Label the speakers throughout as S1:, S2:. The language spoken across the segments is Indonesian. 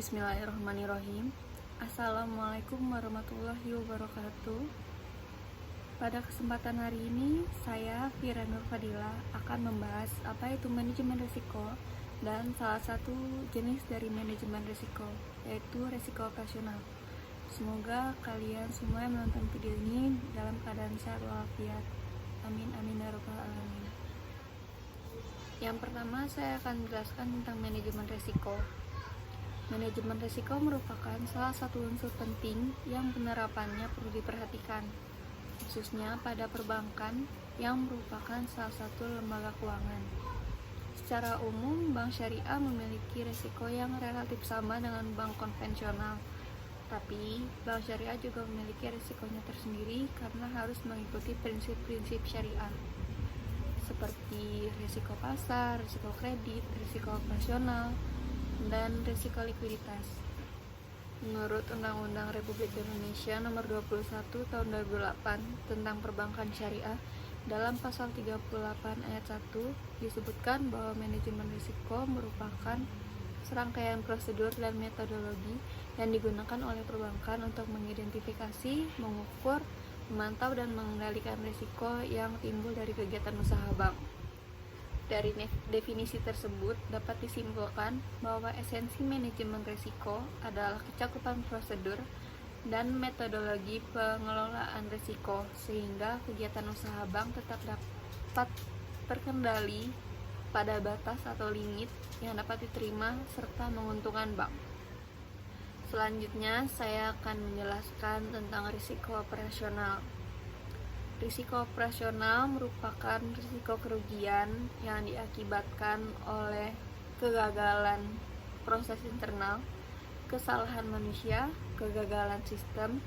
S1: Bismillahirrahmanirrahim. Assalamualaikum warahmatullahi wabarakatuh. Pada kesempatan hari ini, saya Fira Nur Fadila akan membahas apa itu manajemen risiko dan salah satu jenis dari manajemen risiko, yaitu risiko operasional. Semoga kalian semua yang menonton video ini dalam keadaan sehat walafiat. Amin amin ya rabbal alamin. Yang pertama, saya akan menjelaskan tentang manajemen risiko. Manajemen risiko merupakan salah satu unsur penting yang penerapannya perlu diperhatikan, khususnya pada perbankan yang merupakan salah satu lembaga keuangan. Secara umum, bank syariah memiliki risiko yang relatif sama dengan bank konvensional, tapi bank syariah juga memiliki risikonya tersendiri karena harus mengikuti prinsip-prinsip syariah, seperti risiko pasar, risiko kredit, risiko operasional, dan risiko likuiditas. Menurut Undang-Undang Republik Indonesia Nomor 21 Tahun 2008 tentang Perbankan Syariah, dalam pasal 38 ayat 1 disebutkan bahwa manajemen risiko merupakan serangkaian prosedur dan metodologi yang digunakan oleh perbankan untuk mengidentifikasi, mengukur, memantau, dan mengendalikan risiko yang timbul dari kegiatan usaha bank. Dari definisi tersebut dapat disimpulkan bahwa esensi manajemen risiko adalah kecakupan prosedur dan metodologi pengelolaan risiko sehingga kegiatan usaha bank tetap dapat terkendali pada batas atau limit yang dapat diterima serta menguntungkan bank. Selanjutnya, saya akan menjelaskan tentang risiko operasional. Risiko operasional merupakan risiko kerugian yang diakibatkan oleh kegagalan proses internal, kesalahan manusia, kegagalan sistem,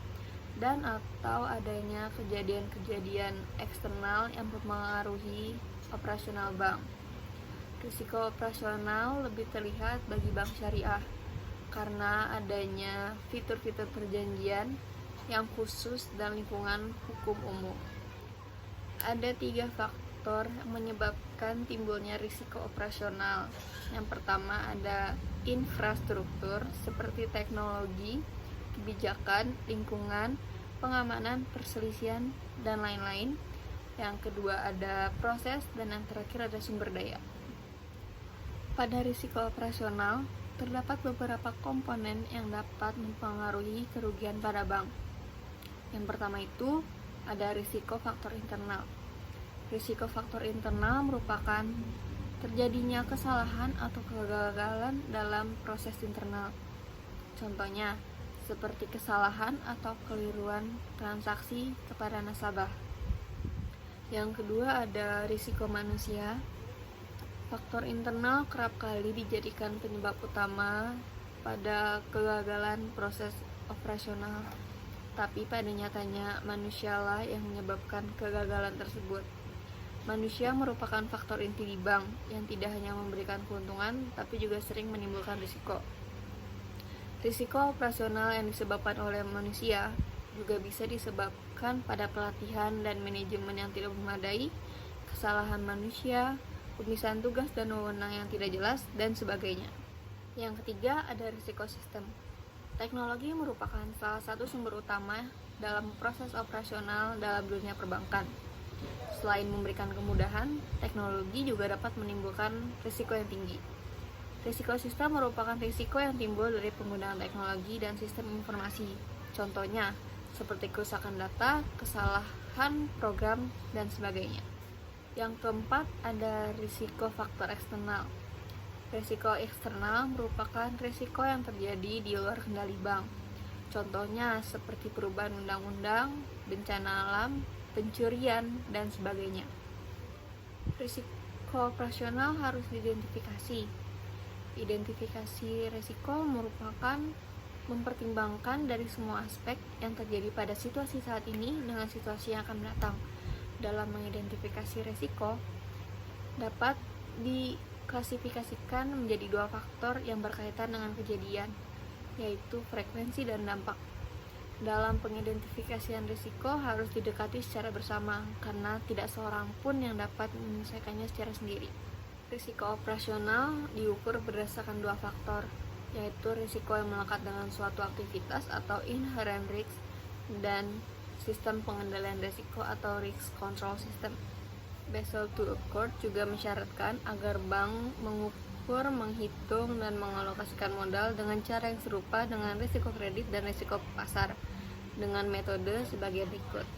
S1: dan atau adanya kejadian-kejadian eksternal yang mempengaruhi operasional bank. Risiko operasional lebih terlihat bagi bank syariah karena adanya fitur-fitur perjanjian yang khusus dan lingkungan hukum umum. Ada 3 faktor yang menyebabkan timbulnya risiko operasional. Yang pertama ada infrastruktur seperti teknologi, kebijakan, lingkungan, pengamanan, perselisihan, dan lain-lain. Yang kedua ada proses, dan yang terakhir ada sumber daya. Pada risiko operasional, terdapat beberapa komponen yang dapat mempengaruhi kerugian pada bank. Yang pertama itu ada risiko faktor internal. Risiko faktor internal merupakan terjadinya kesalahan atau kegagalan dalam proses internal. Contohnya, seperti kesalahan atau keliruan transaksi kepada nasabah. Yang kedua ada risiko manusia. Faktor internal kerap kali dijadikan penyebab utama pada kegagalan proses operasional. Tapi pada nyatanya manusialah yang menyebabkan kegagalan tersebut. Manusia merupakan faktor inti di bank yang tidak hanya memberikan keuntungan tapi juga sering menimbulkan risiko. Risiko operasional yang disebabkan oleh manusia juga bisa disebabkan pada pelatihan dan manajemen yang tidak memadai, kesalahan manusia, pemisahan tugas dan wewenang yang tidak jelas, dan sebagainya. Yang ketiga ada risiko sistem. Teknologi merupakan salah satu sumber utama dalam proses operasional dalam dunia perbankan. Selain memberikan kemudahan, teknologi juga dapat menimbulkan risiko yang tinggi. Risiko sistem merupakan risiko yang timbul dari penggunaan teknologi dan sistem informasi. Contohnya, seperti kerusakan data, kesalahan program, dan sebagainya. Yang keempat ada risiko faktor eksternal. Risiko eksternal merupakan risiko yang terjadi di luar kendali bank. Contohnya seperti perubahan undang-undang, bencana alam, pencurian, dan sebagainya. Risiko operasional harus diidentifikasi. Identifikasi risiko merupakan mempertimbangkan dari semua aspek yang terjadi pada situasi saat ini dengan situasi yang akan datang. Dalam mengidentifikasi risiko dapat diklasifikasikan menjadi 2 faktor yang berkaitan dengan kejadian, yaitu frekuensi dan dampak. Dalam pengidentifikasian risiko harus didekati secara bersama karena tidak seorang pun yang dapat menyelesaikannya secara sendiri. Risiko operasional diukur berdasarkan 2 faktor, yaitu risiko yang melekat dengan suatu aktivitas atau inherent risk, dan sistem pengendalian risiko atau risk control system. Basel II Accord juga mensyaratkan agar bank mengukur, menghitung, dan mengalokasikan modal dengan cara yang serupa dengan risiko kredit dan risiko pasar dengan metode sebagai berikut.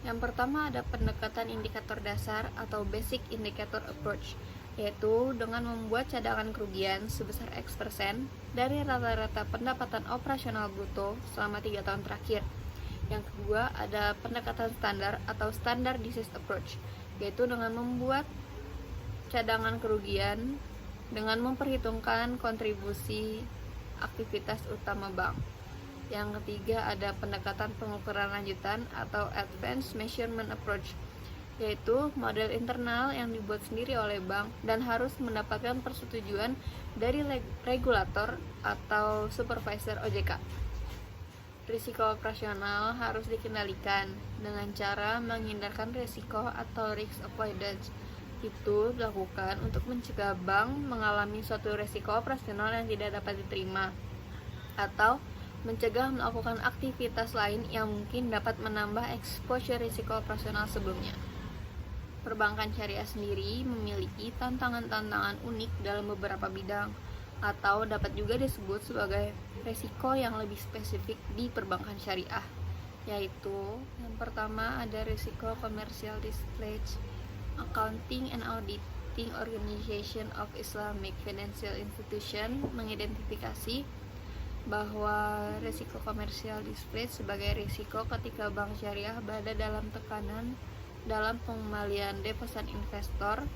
S1: Yang pertama ada pendekatan indikator dasar atau basic indicator approach, yaitu dengan membuat cadangan kerugian sebesar X% dari rata-rata pendapatan operasional bruto selama 3 tahun terakhir. Yang kedua ada pendekatan standar atau standardized approach, yaitu dengan membuat cadangan kerugian dengan memperhitungkan kontribusi aktivitas utama bank. Yang ketiga ada pendekatan pengukuran lanjutan atau advanced measurement approach, yaitu model internal yang dibuat sendiri oleh bank dan harus mendapatkan persetujuan dari regulator atau supervisor OJK. Risiko operasional harus dikendalikan dengan cara menghindarkan risiko atau risk avoidance. Itu dilakukan untuk mencegah bank mengalami suatu risiko operasional yang tidak dapat diterima, atau mencegah melakukan aktivitas lain yang mungkin dapat menambah exposure risiko operasional sebelumnya. Perbankan syariah sendiri memiliki tantangan-tantangan unik dalam beberapa bidang, atau dapat juga disebut sebagai risiko yang lebih spesifik di perbankan syariah, yaitu yang pertama ada risiko commercial displays. Accounting and Auditing Organization of Islamic Financial Institution mengidentifikasi bahwa risiko komersial display sebagai risiko ketika bank syariah berada dalam tekanan dalam pengembalian deposit investor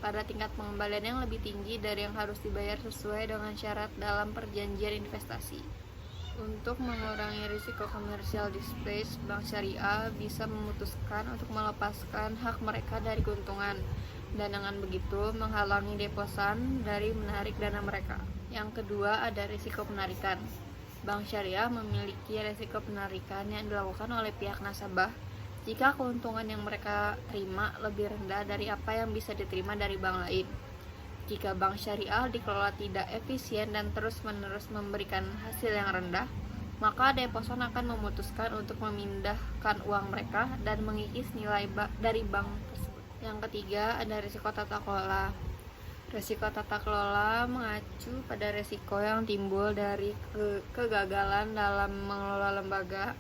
S1: pada tingkat pengembalian yang lebih tinggi dari yang harus dibayar sesuai dengan syarat dalam perjanjian investasi. Untuk mengurangi risiko komersial display, bank syariah bisa memutuskan untuk melepaskan hak mereka dari keuntungan, dan dengan begitu menghalangi deposan dari menarik dana mereka. Yang kedua ada risiko penarikan. Bank syariah memiliki risiko penarikan yang dilakukan oleh pihak nasabah jika keuntungan yang mereka terima lebih rendah dari apa yang bisa diterima dari bank lain. Jika bank syariah dikelola tidak efisien dan terus-menerus memberikan hasil yang rendah, maka deposan akan memutuskan untuk memindahkan uang mereka dan mengikis nilai dari bank tersebut. Yang ketiga ada risiko tata kelola. Risiko tata kelola mengacu pada risiko yang timbul dari kegagalan dalam mengelola lembaga,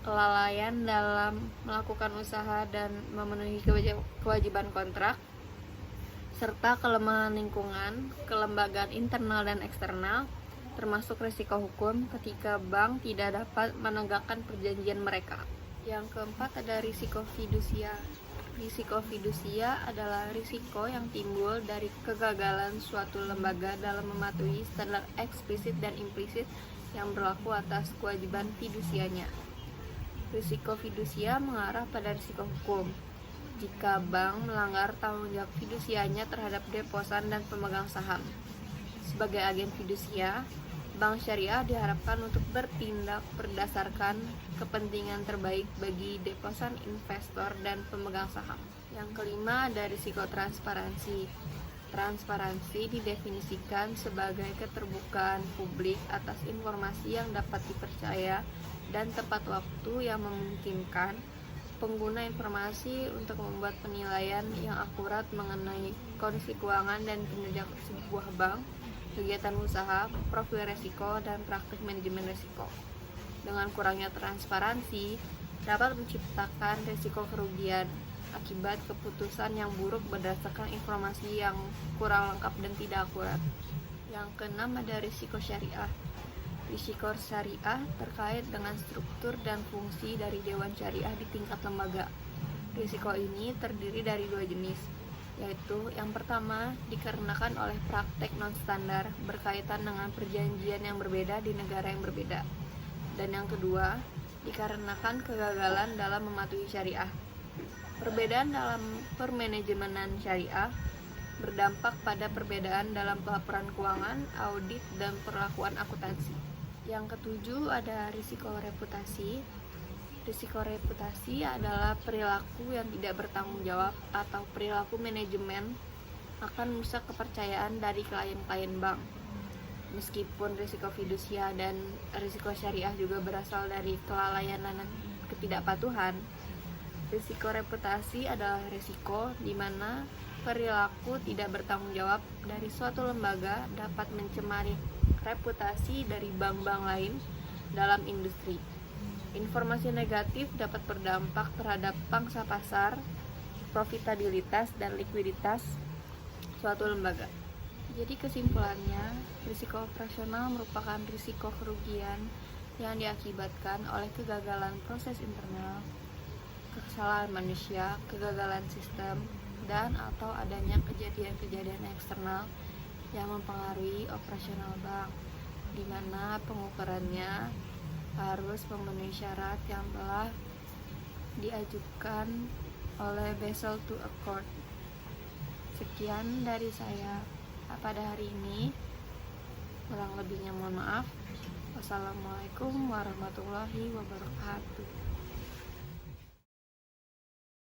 S1: kelalaian dalam melakukan usaha dan memenuhi kewajiban kontrak, serta kelemahan lingkungan, kelembagaan internal dan eksternal, termasuk risiko hukum ketika bank tidak dapat menegakkan perjanjian mereka. Yang keempat ada risiko fidusia. Risiko fidusia adalah risiko yang timbul dari kegagalan suatu lembaga dalam mematuhi standar eksplisit dan implisit yang berlaku atas kewajiban fidusianya. Risiko fidusia mengarah pada risiko hukum. Jika bank melanggar tanggung jawab fidusianya terhadap deposan dan pemegang saham. Sebagai agen fidusia, bank syariah diharapkan untuk bertindak berdasarkan kepentingan terbaik bagi deposan investor dan pemegang saham. Yang kelima ada risiko transparansi. Transparansi didefinisikan sebagai keterbukaan publik atas informasi yang dapat dipercaya dan tepat waktu yang memungkinkan pengguna informasi untuk membuat penilaian yang akurat mengenai kondisi keuangan dan kinerja sebuah bank, kegiatan usaha, profil resiko, dan praktik manajemen resiko. Dengan kurangnya transparansi, dapat menciptakan risiko kerugian akibat keputusan yang buruk berdasarkan informasi yang kurang lengkap dan tidak akurat. Yang keenam ada risiko syariah. Risiko syariah terkait dengan struktur dan fungsi dari Dewan Syariah di tingkat lembaga. Risiko ini terdiri dari dua jenis, yaitu yang pertama dikarenakan oleh praktek non-standar berkaitan dengan perjanjian yang berbeda di negara yang berbeda, dan yang kedua dikarenakan kegagalan dalam mematuhi syariah. Perbedaan dalam permanajemenan syariah berdampak pada perbedaan dalam pelaporan keuangan, audit, dan perlakuan akuntansi. Yang ketujuh ada risiko reputasi. Risiko reputasi adalah perilaku yang tidak bertanggung jawab atau perilaku manajemen akan merusak kepercayaan dari klien-klien bank. Meskipun risiko fidusia dan risiko syariah juga berasal dari kelalaian dan ketidakpatuhan, risiko reputasi adalah risiko di mana perilaku tidak bertanggung jawab dari suatu lembaga dapat mencemari reputasi dari bank-bank lain dalam industri. Informasi negatif dapat berdampak terhadap pangsa pasar, profitabilitas, dan likuiditas suatu lembaga. Jadi kesimpulannya, risiko operasional merupakan risiko kerugian yang diakibatkan oleh kegagalan proses internal, kesalahan manusia, kegagalan sistem, dan atau adanya kejadian-kejadian eksternal yang mempengaruhi operasional bank, di mana pengukurannya harus memenuhi syarat yang telah diajukan oleh Basel II Accord. Sekian dari saya pada hari ini, kurang lebihnya mohon maaf. Wassalamualaikum warahmatullahi wabarakatuh.